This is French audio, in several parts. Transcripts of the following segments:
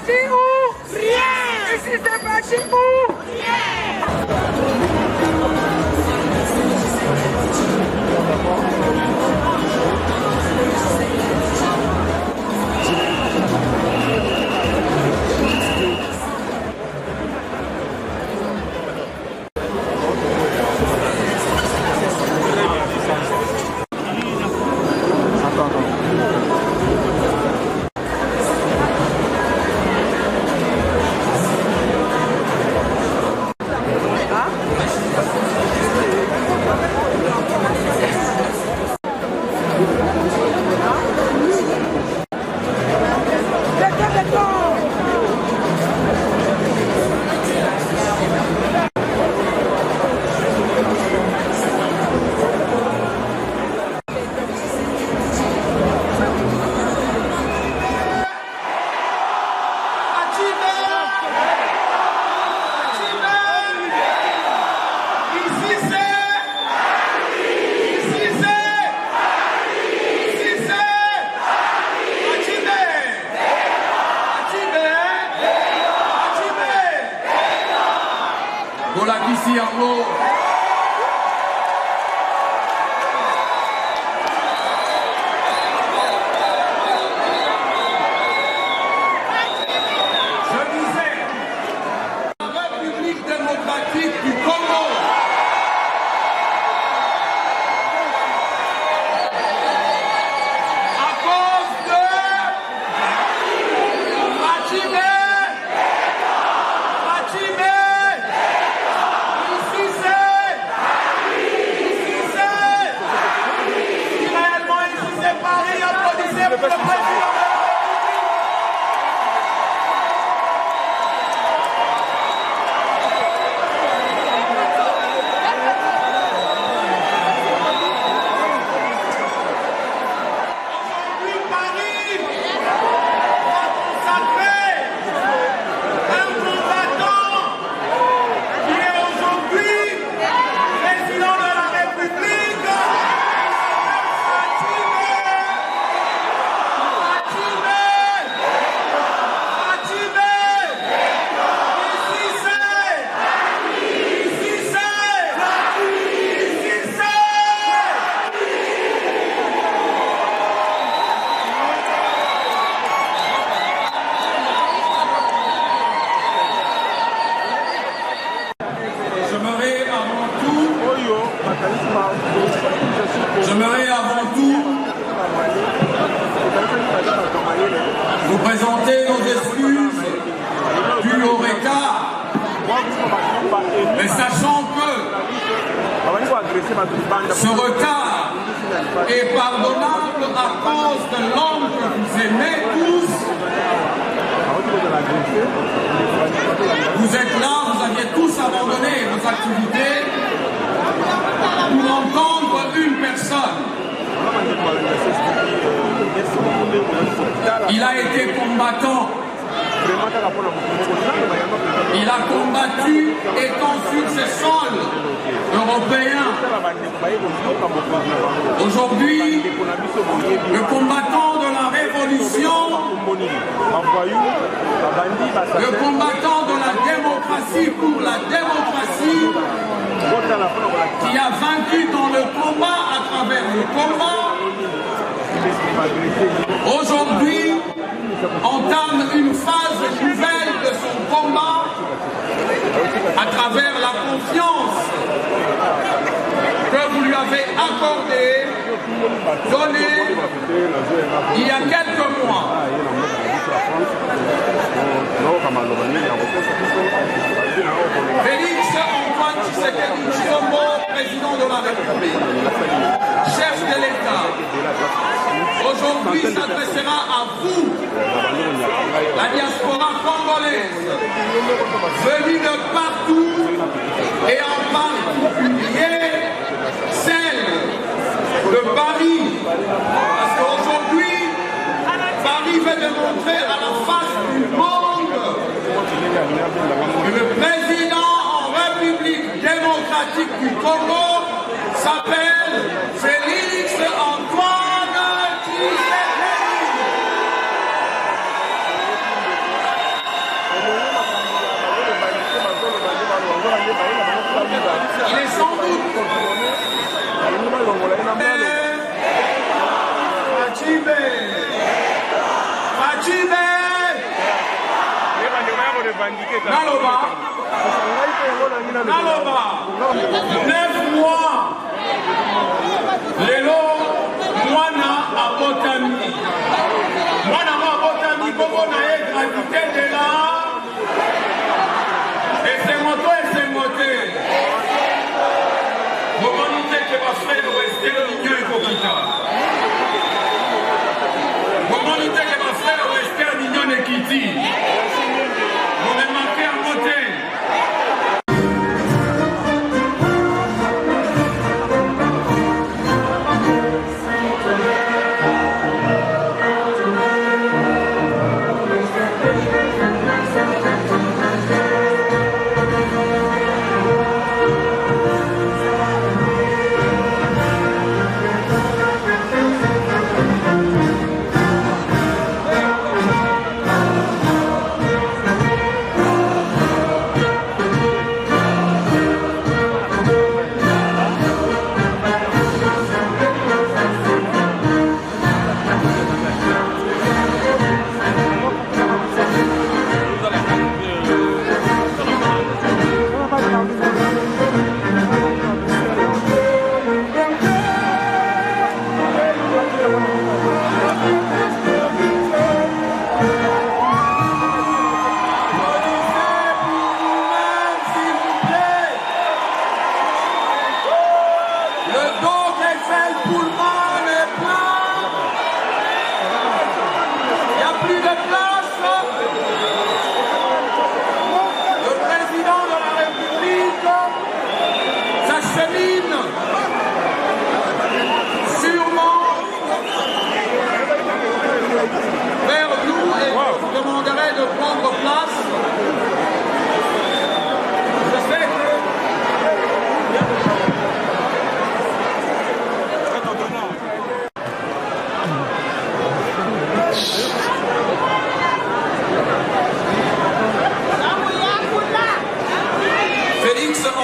parti où? Rien. Ici c'est parti où? Rien. J'aimerais avant tout vous présenter nos excuses dues au retard, mais sachant que ce retard est pardonnable à cause de l'homme que vous aimez tous. Vous êtes là, vous aviez tous abandonné vos activités pour entendre une personne. Il a été combattant. Il a combattu étant sur ces sols européens. Aujourd'hui, le combattant de la révolution, le combattant de la démocratie pour la démocratie, qui a vaincu dans le combat à travers le combat, aujourd'hui entame une phase nouvelle de son combat à travers la confiance que vous lui avez accordée, donnée il y a quelques mois. Félix Antoine Tshisekedi Tshilombo, président de la République, chef de l'État, aujourd'hui s'adressera à vous, la diaspora congolaise, venue de partout et en particulier celle de Paris. Parce qu'aujourd'hui, Paris veut démontrer à la face du monde que le président en République démocratique du Congo s'appelle Félix Antoine Tshisekedi. Naloba, 9 mois, lelo, mwana abotami. Mwana abotami, bobo na ye gravité de la. Et c'est moté. Momonite que va faire le Western Union Hippocrita. Momonite que va faire le Western Union Equity. Vous me manquez à monter.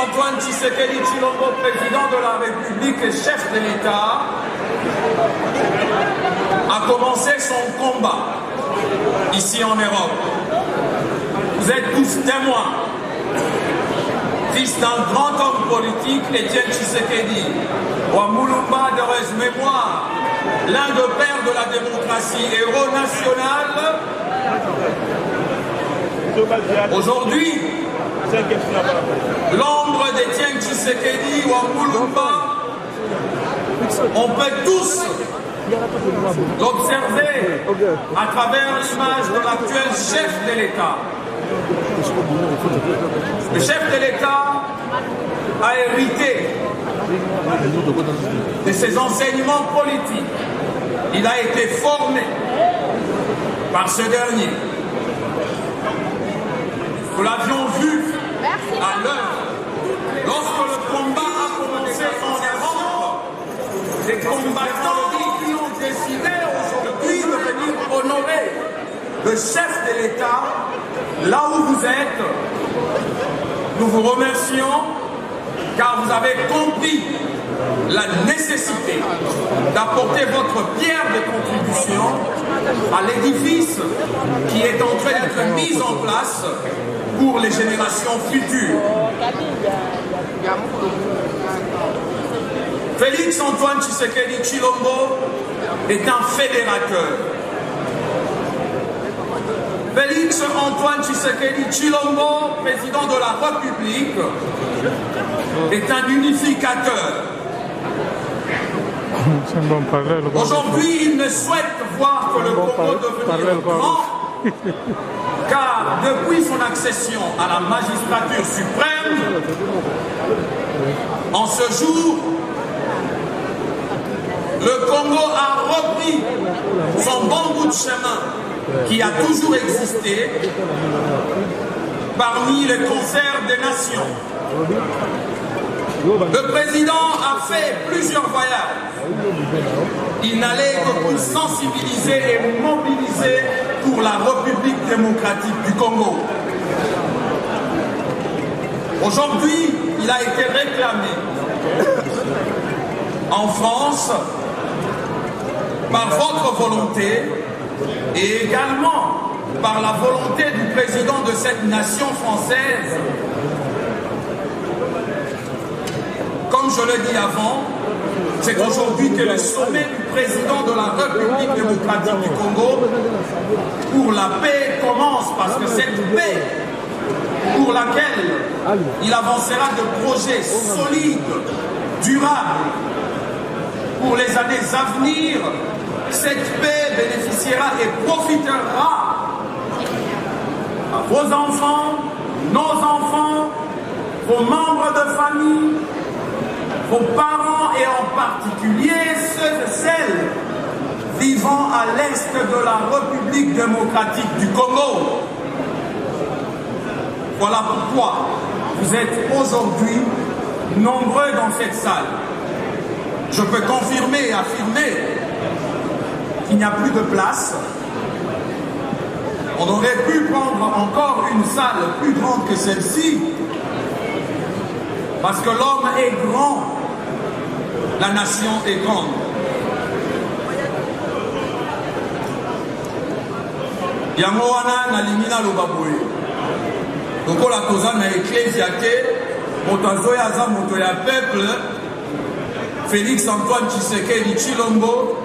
Antoine Tshisekedi Tshilombo, président de la République et chef de l'État, a commencé son combat ici en Europe. Vous êtes tous témoins. Fils d'un grand homme politique, Étienne Tshisekedi, Wamulumba d'heureuse mémoire, l'un des pères de la démocratie, héros national. Aujourd'hui, l'ombre d'Étienne Tshisekedi ou Wamulumba, on peut tous l'observer à travers l'image de l'actuel chef de l'État. Le chef de l'État a hérité de ses enseignements politiques. Il a été formé par ce dernier. Nous l'avions vu à l'heure. Lorsque le combat a commencé en Europe, les combattants qui ont décidé aujourd'hui de venir honorer le chef de l'État, là où vous êtes, nous vous remercions car vous avez compris la nécessité d'apporter votre pierre de contribution à l'édifice qui est en train d'être mis en place pour les générations futures. Félix Antoine Tshisekedi Tshilombo est un fédérateur. Félix Antoine Tshisekedi Tshilombo, président de la République, est un unificateur. Aujourd'hui, il ne souhaite voir que le Congo devienne grand, car depuis son accession à la magistrature suprême, en ce jour, le Congo a repris son bon bout de chemin qui a toujours existé parmi les concerts des nations. Le président a fait plusieurs voyages. Il n'allait que pour sensibiliser et mobiliser pour la République démocratique du Congo. Aujourd'hui, il a été réclamé en France par votre volonté et également par la volonté du président de cette nation française, comme je l'ai dit avant, c'est aujourd'hui que le sommet du président de la République démocratique du Congo pour la paix commence, parce que cette paix pour laquelle il avancera de projets solides, durables, pour les années à venir, cette paix bénéficiera et profitera à vos enfants, nos enfants, vos membres de famille, vos parents et en particulier ceux et celles vivant à l'est de la République démocratique du Congo. Voilà pourquoi vous êtes aujourd'hui nombreux dans cette salle. Je peux confirmer et affirmer qu'il n'y a plus de place. On aurait pu prendre encore une salle plus grande que celle-ci, parce que l'homme est grand, la nation est grande. Yango wana nalingi naloba boye. Lokola toza na ecclesia te, moto azoya aza moto ya peuple, Félix Antoine Tshisekedi Tshilombo,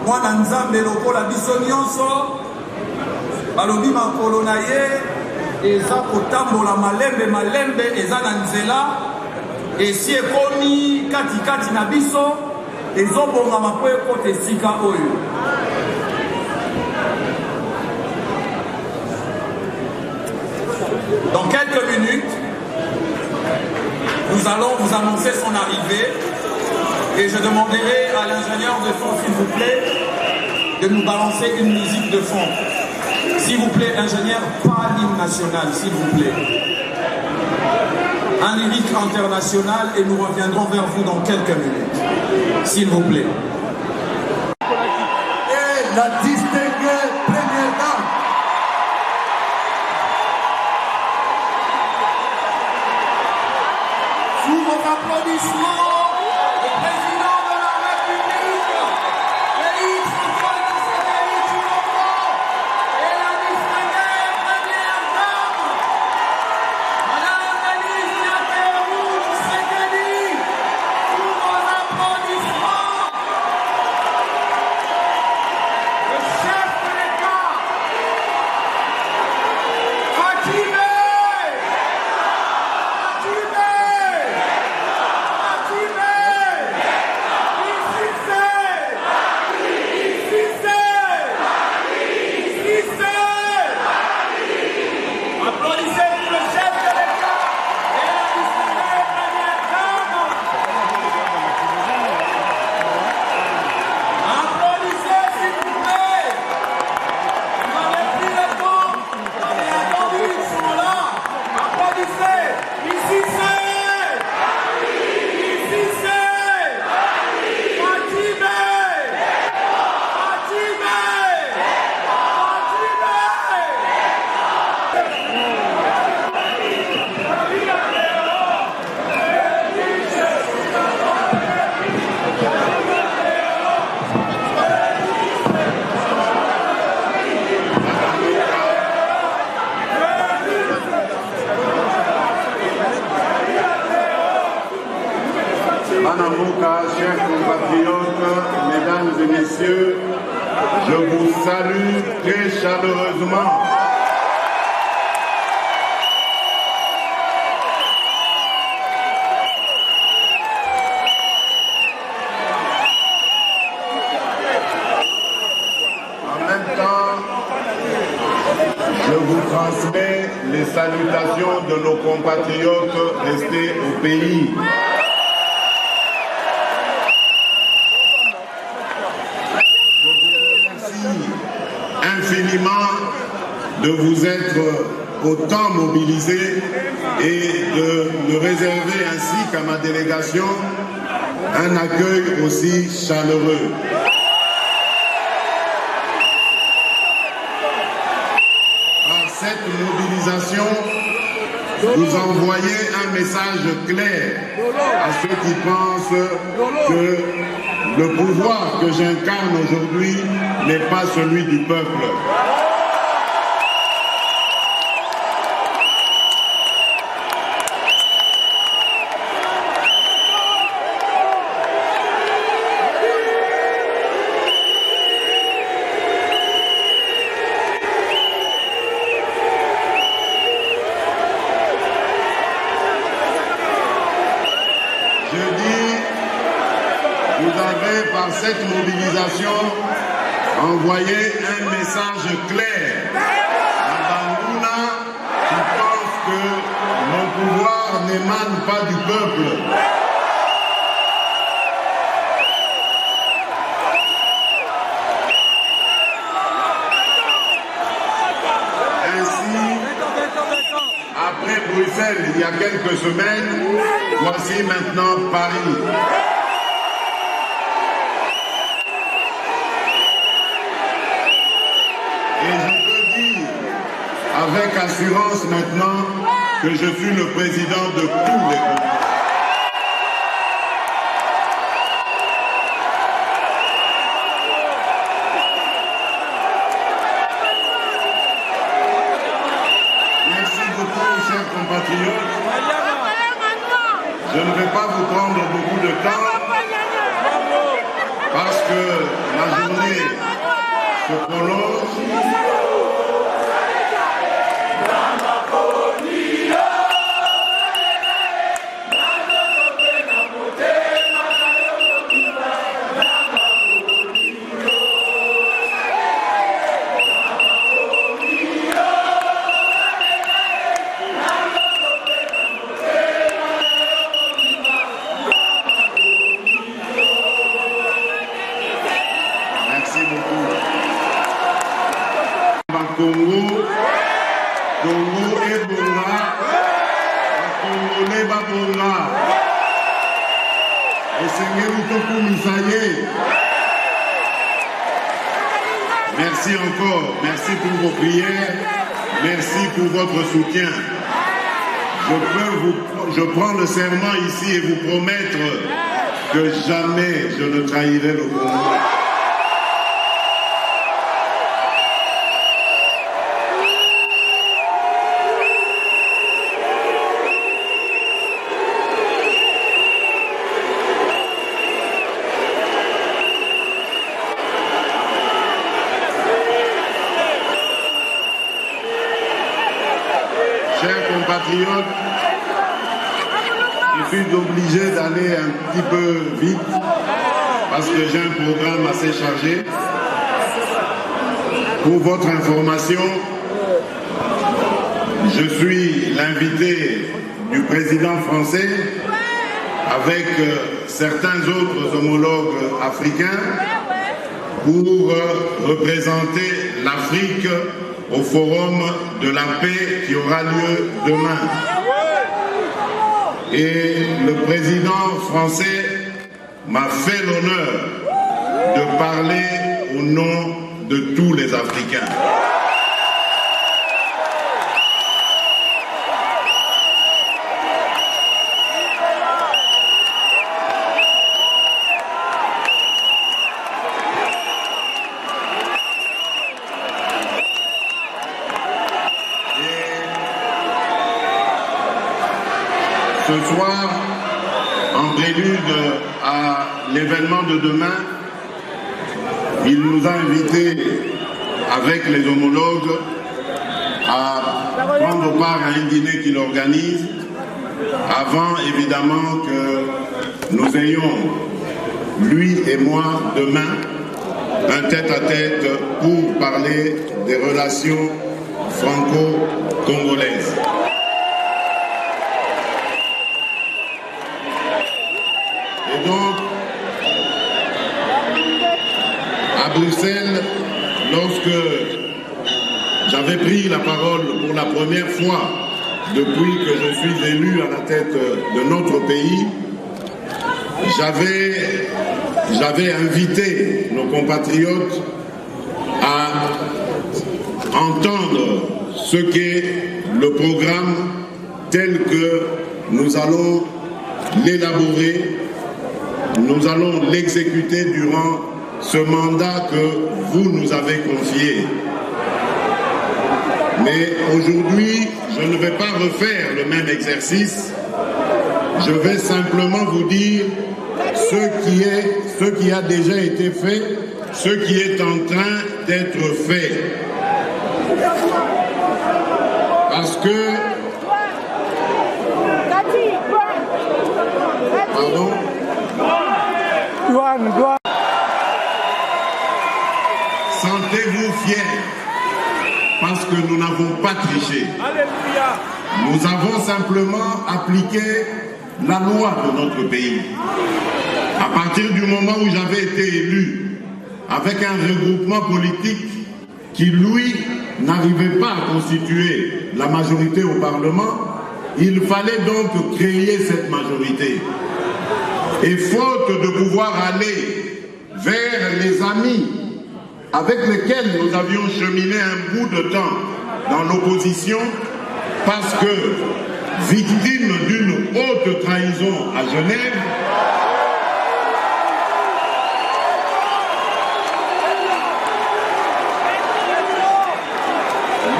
mwana nzambe lokola biso nyonso, balobi makolo na ye eza kotambola malembe eza na nzela, esi ekomi katikati na biso ezobongama po ekota esika oyo. Dans quelques minutes, nous allons vous annoncer son arrivée et je demanderai à l'ingénieur de son, s'il vous plaît, de nous balancer une musique de fond. S'il vous plaît, ingénieur, pas l'hymne national, s'il vous plaît. Un lyrique international et nous reviendrons vers vous dans quelques minutes. S'il vous plaît. Et la distinguée première dame. Sous vos applaudissements, le président de la République, Félix Antoine Tshisekedi Tshilombo, et la distinguée première dame, Madame Denise Nyakeru Tshisekedi, sous vos applaudissements, le chef de l'État, Fatime. Chers compatriotes, mesdames et messieurs, je vous salue très chaleureusement. En même temps, je vous transmets les salutations de nos compatriotes restés au pays. Infiniment de vous être autant mobilisés et de me réserver ainsi qu'à ma délégation un accueil aussi chaleureux. Par cette mobilisation, vous envoyez un message clair à ceux qui pensent que le pouvoir que j'incarne aujourd'hui n'est pas celui du peuple. Par cette mobilisation, envoyer un message clair à Bangouna qui pense que mon pouvoir n'émane pas du peuple. Ainsi, après Bruxelles, il y a quelques semaines, voici maintenant Paris. Avec assurance maintenant que je suis le président de tous les Congolais. Merci beaucoup, chers compatriotes. Je ne vais pas vous prendre beaucoup de temps parce que la journée se prolonge. Congo et Bonga, Congolais Babonga, et Seigneur Toku Misaye. Merci encore, merci pour vos prières, merci pour votre soutien. Je prends le serment ici et vous promettre que jamais je ne trahirai le Congo. Chers compatriotes, je suis obligé d'aller un petit peu vite parce que j'ai un programme assez chargé. Pour votre information, je suis l'invité du président français avec certains autres homologues africains pour représenter l'Afrique au forum de la paix qui aura lieu demain. Et le président français m'a fait l'honneur de parler au nom de tous les Africains. Ce soir, en prélude à l'événement de demain, il nous a invités, avec les homologues, à prendre part à un dîner qu'il organise, avant évidemment que nous ayons, lui et moi, demain, un tête-à-tête pour parler des relations franco-congolaises. Et donc, à Bruxelles, lorsque j'avais pris la parole pour la première fois depuis que je suis élu à la tête de notre pays, j'avais invité nos compatriotes à entendre ce qu'est le programme tel que nous allons l'élaborer, nous allons l'exécuter durant ce mandat que vous nous avez confié. Mais aujourd'hui, je ne vais pas refaire le même exercice. Je vais simplement vous dire ce qui a déjà été fait, ce qui est en train d'être fait. Parce que... Pardon? Sentez-vous fiers parce que nous n'avons pas triché. Nous avons simplement appliqué la loi de notre pays. À partir du moment où j'avais été élu avec un regroupement politique qui, lui, n'arrivait pas à constituer la majorité au Parlement, il fallait donc créer cette majorité. Et faute de pouvoir aller vers les amis avec lesquels nous avions cheminé un bout de temps dans l'opposition, parce que, victime d'une haute trahison à Genève,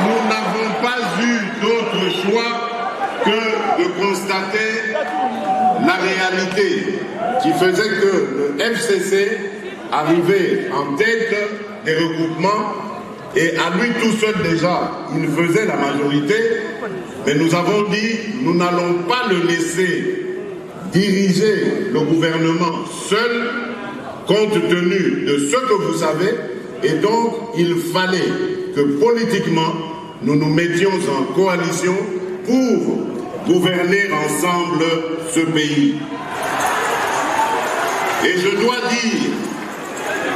nous n'avons pas eu d'autre choix que de constater la réalité qui faisait que le FCC arrivait en tête des regroupements et à lui tout seul déjà, il faisait la majorité, mais nous avons dit, nous n'allons pas le laisser diriger le gouvernement seul, compte tenu de ce que vous savez, et donc il fallait que politiquement, nous nous mettions en coalition pour gouverner ensemble ce pays. Et je dois dire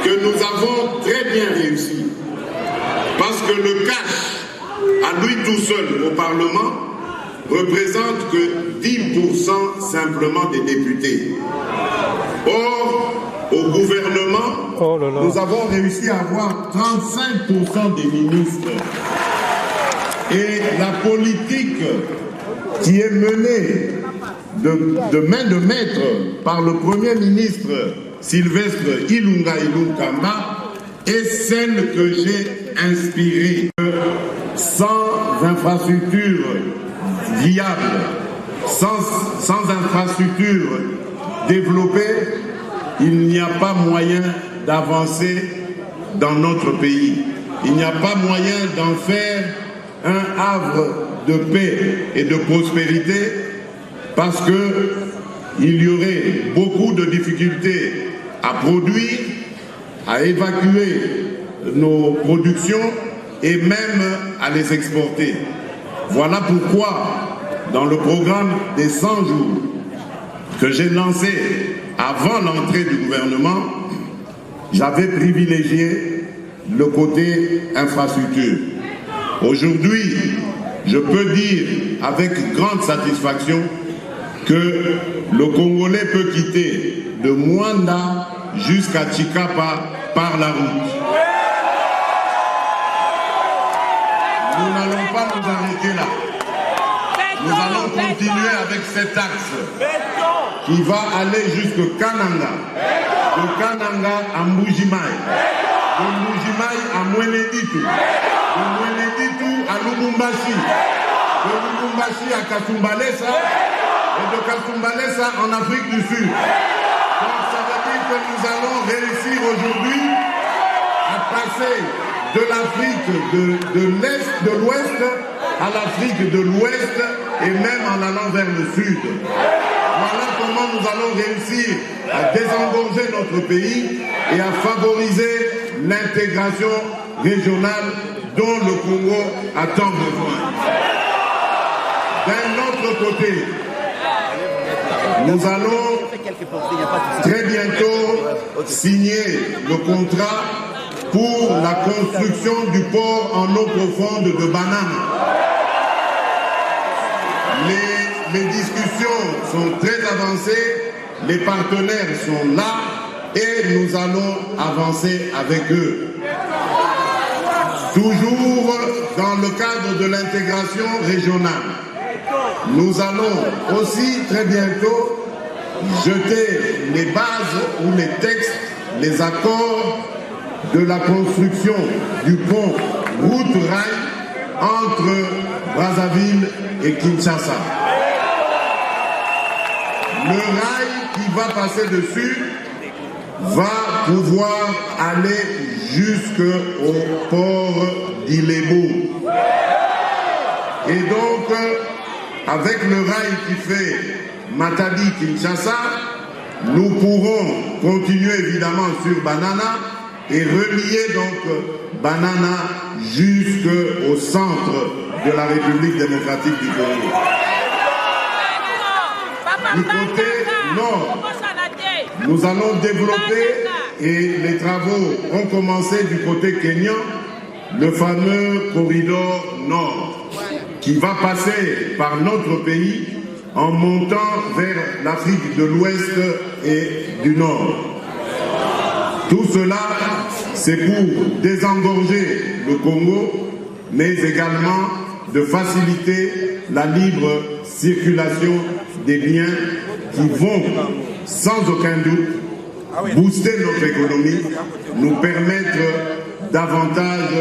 que nous avons très bien réussi, parce que le cash, à lui tout seul au Parlement, représente que 10% simplement des députés. Or, au gouvernement, nous avons réussi à avoir 35% des ministres. Et la politique qui est menée de main de maître par le Premier ministre Sylvestre Ilunga Ilunkamba est celle que j'ai inspirée. Sans infrastructure viable, sans infrastructure développée, il n'y a pas moyen d'avancer dans notre pays. Il n'y a pas moyen d'en faire un havre de paix et de prospérité, parce qu'il y aurait beaucoup de difficultés à produire, à évacuer nos productions et même à les exporter. Voilà pourquoi, dans le programme des 100 jours que j'ai lancé avant l'entrée du gouvernement, j'avais privilégié le côté infrastructure. Aujourd'hui, je peux dire avec grande satisfaction que le Congolais peut quitter de Mwanda jusqu'à Chikapa par la route. Nous n'allons pas nous arrêter là. Nous allons continuer avec cet axe qui va aller jusqu'à Kananga, de Kananga à Mbujimai, de Mbujimai à Mweneditu, de Mweneditu à Lubumbashi, de Lubumbashi à Kasumbalesa, et de Kasumbalesa en Afrique du Sud. Donc ça veut dire que nous allons réussir aujourd'hui à passer de l'Afrique de l'Est, de l'Ouest à l'Afrique de l'Ouest et même en allant vers le Sud. Voilà comment nous allons réussir à désengorger notre pays et à favoriser l'intégration régionale dont le Congo a tant besoin. D'un autre côté, nous allons très bientôt signer le contrat pour la construction du port en eau profonde de Banane. Les discussions sont très avancées, les partenaires sont là et nous allons avancer avec eux. Toujours dans le cadre de l'intégration régionale. nous allons aussi très bientôt jeter les bases ou les textes, les accords de la construction du pont route-rail entre Brazzaville et Kinshasa. Le rail qui va passer dessus va pouvoir aller jusqu'au port d'Ilebo. Et donc, avec le rail qui fait Matadi-Kinshasa, nous pourrons continuer évidemment sur Banana et relier donc Banana jusqu'au centre de la République démocratique du Congo. Du côté nord, nous allons développer, et les travaux ont commencé du côté kenyan, le fameux corridor nord, qui va passer par notre pays en montant vers l'Afrique de l'Ouest et du Nord. Tout cela, c'est pour désengorger le Congo, mais également de faciliter la libre circulation des biens qui vont, sans aucun doute, booster notre économie, nous permettre davantage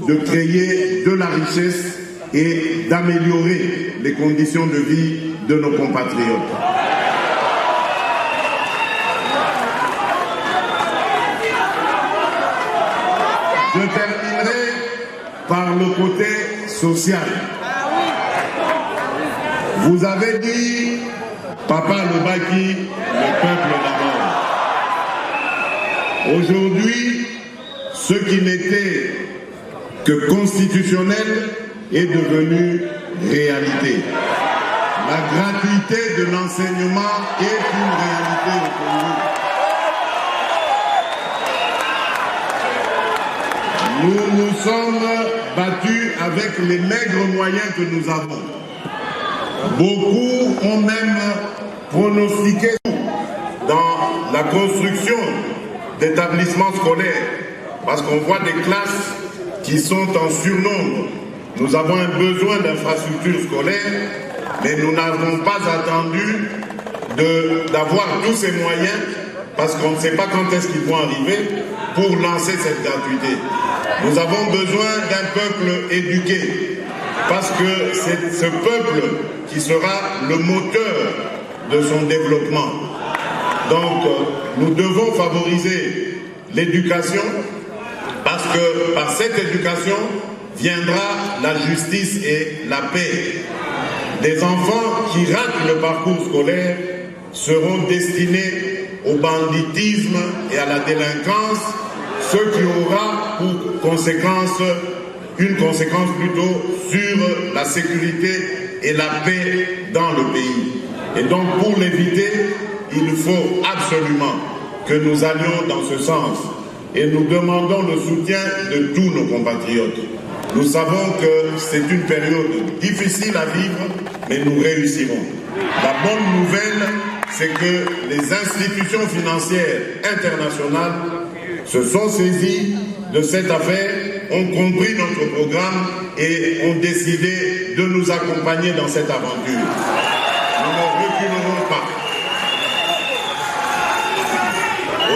de créer de la richesse et d'améliorer les conditions de vie de nos compatriotes. Je terminerai par le côté social. Vous avez dit, Papa Lobaki, le peuple d'abord. Aujourd'hui, ce qui n'était que constitutionnel est devenu réalité. La gratuité de l'enseignement est une réalité au Congo. Nous nous sommes battus avec les maigres moyens que nous avons. Beaucoup ont même pronostiqué dans la construction d'établissements scolaires, parce qu'on voit des classes qui sont en surnombre. Nous avons un besoin d'infrastructures scolaires, mais nous n'avons pas attendu d'avoir tous ces moyens, parce qu'on ne sait pas quand est-ce qu'ils vont arriver, pour lancer cette gratuité. Nous avons besoin d'un peuple éduqué, parce que c'est ce peuple qui sera le moteur de son développement. Donc, nous devons favoriser l'éducation, parce que par cette éducation viendra la justice et la paix. Des enfants qui ratent le parcours scolaire seront destinés au banditisme et à la délinquance, ce qui aura pour conséquence, une conséquence plutôt sur la sécurité et la paix dans le pays. Et donc pour l'éviter, il faut absolument que nous allions dans ce sens. Et nous demandons le soutien de tous nos compatriotes. Nous savons que c'est une période difficile à vivre, mais nous réussirons. La bonne nouvelle, c'est que les institutions financières internationales se sont saisies de cette affaire, ont compris notre programme et ont décidé de nous accompagner dans cette aventure. Nous ne reculerons pas.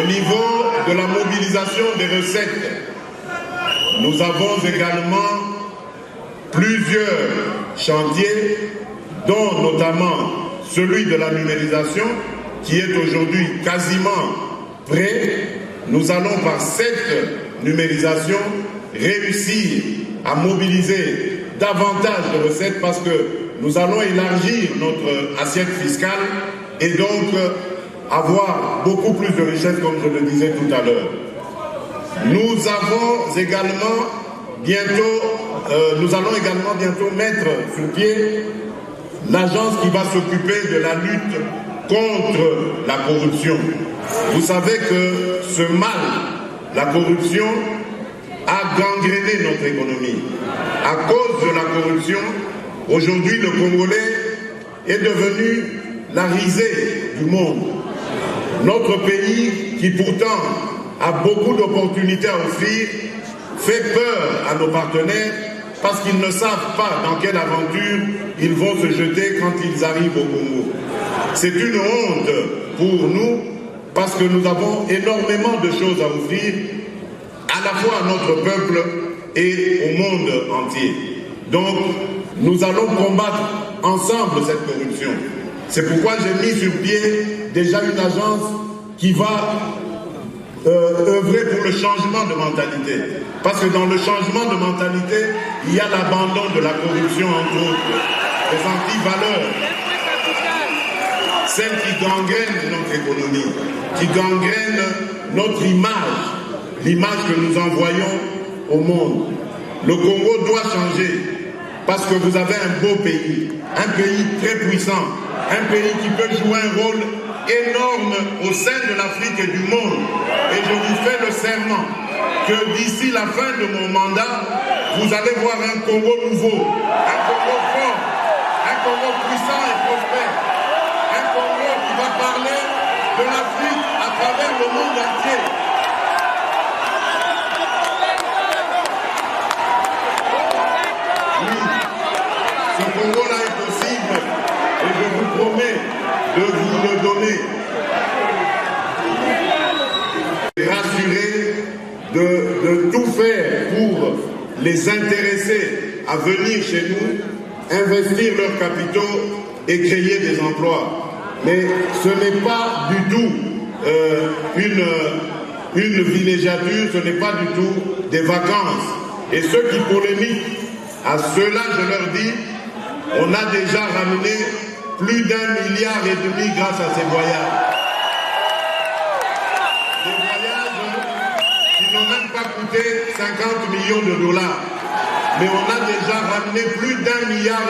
Au niveau de la mobilisation des recettes, nous avons également plusieurs chantiers, dont notamment celui de la numérisation, qui est aujourd'hui quasiment prêt. Nous allons par cette numérisation réussir à mobiliser davantage de recettes, parce que nous allons élargir notre assiette fiscale et donc avoir beaucoup plus de richesses, comme je le disais tout à l'heure. Nous allons également bientôt mettre sur pied l'agence qui va s'occuper de la lutte contre la corruption. Vous savez que ce mal, la corruption, a gangréné notre économie. À cause de la corruption, aujourd'hui le Congolais est devenu la risée du monde. Notre pays, qui pourtant a beaucoup d'opportunités à offrir, fait peur à nos partenaires, parce qu'ils ne savent pas dans quelle aventure ils vont se jeter quand ils arrivent au Congo. C'est une honte pour nous parce que nous avons énormément de choses à offrir à la fois à notre peuple et au monde entier. Donc, nous allons combattre ensemble cette corruption. C'est pourquoi j'ai mis sur pied déjà une agence qui va œuvrer pour le changement de mentalité. Parce que dans le changement de mentalité, il y a l'abandon de la corruption, entre autres, les anti-valeurs, celles qui gangrènent notre économie, qui gangrènent notre image, l'image que nous envoyons au monde. Le Congo doit changer parce que vous avez un beau pays, un pays très puissant, un pays qui peut jouer un rôle énorme au sein de l'Afrique et du monde. Et je vous fais le serment que d'ici la fin de mon mandat, vous allez voir un Congo nouveau, un Congo fort, un Congo puissant et prospère, un Congo qui va parler de l'Afrique à travers le monde entier. Oui, ce Congo-là est possible et je vous promets de vous le donner. Rassurer de tout faire pour les intéresser à venir chez nous, investir leurs capitaux et créer des emplois. Mais ce n'est pas du tout une villégiature, ce n'est pas du tout des vacances. Et ceux qui polémiquent, à ceux-là je leur dis, on a déjà ramené plus d'1,5 milliard grâce à ces voyages. Des voyages qui n'ont même pas coûté 50 millions de dollars. Mais on a déjà ramené plus d'1,5 milliard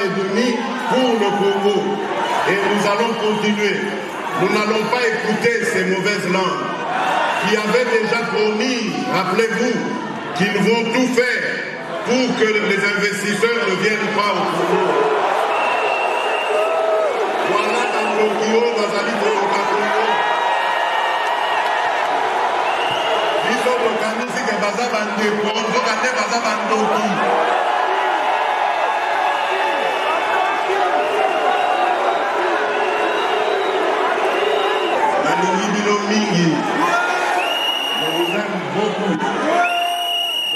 pour le Congo. Et nous allons continuer. Nous n'allons pas écouter ces mauvaises langues qui avaient déjà promis, rappelez-vous, qu'ils vont tout faire pour que les investisseurs ne viennent pas au Congo. Voilà dans le Rio, Bazali de Congo. Ils sont organisés que Bazabande, Bonzo, Kate Bazabande. Mingi. Je vous aime beaucoup.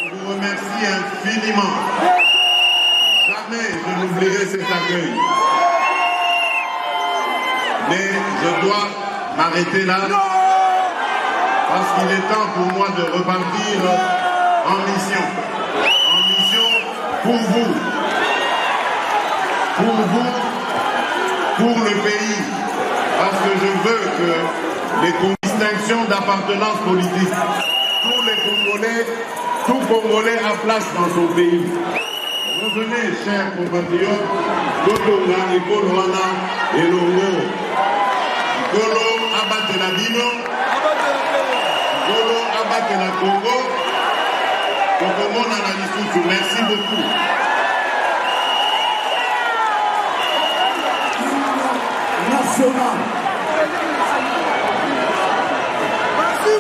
Je vous remercie infiniment. Jamais je n'oublierai cet accueil. Mais je dois m'arrêter là parce qu'il est temps pour moi de repartir en mission. En mission pour vous. Pour vous, pour le pays. Parce que je veux que les distinctions d'appartenance politique, tous les Congolais, tout Congolais a place dans son pays. Revenez, chers compatriotes, Kotonga, Ekoloana, Elongo, Kolo abate la Bino, Kolo abate la Congo, Kokomona na Lisusu. Merci beaucoup. National. Merci,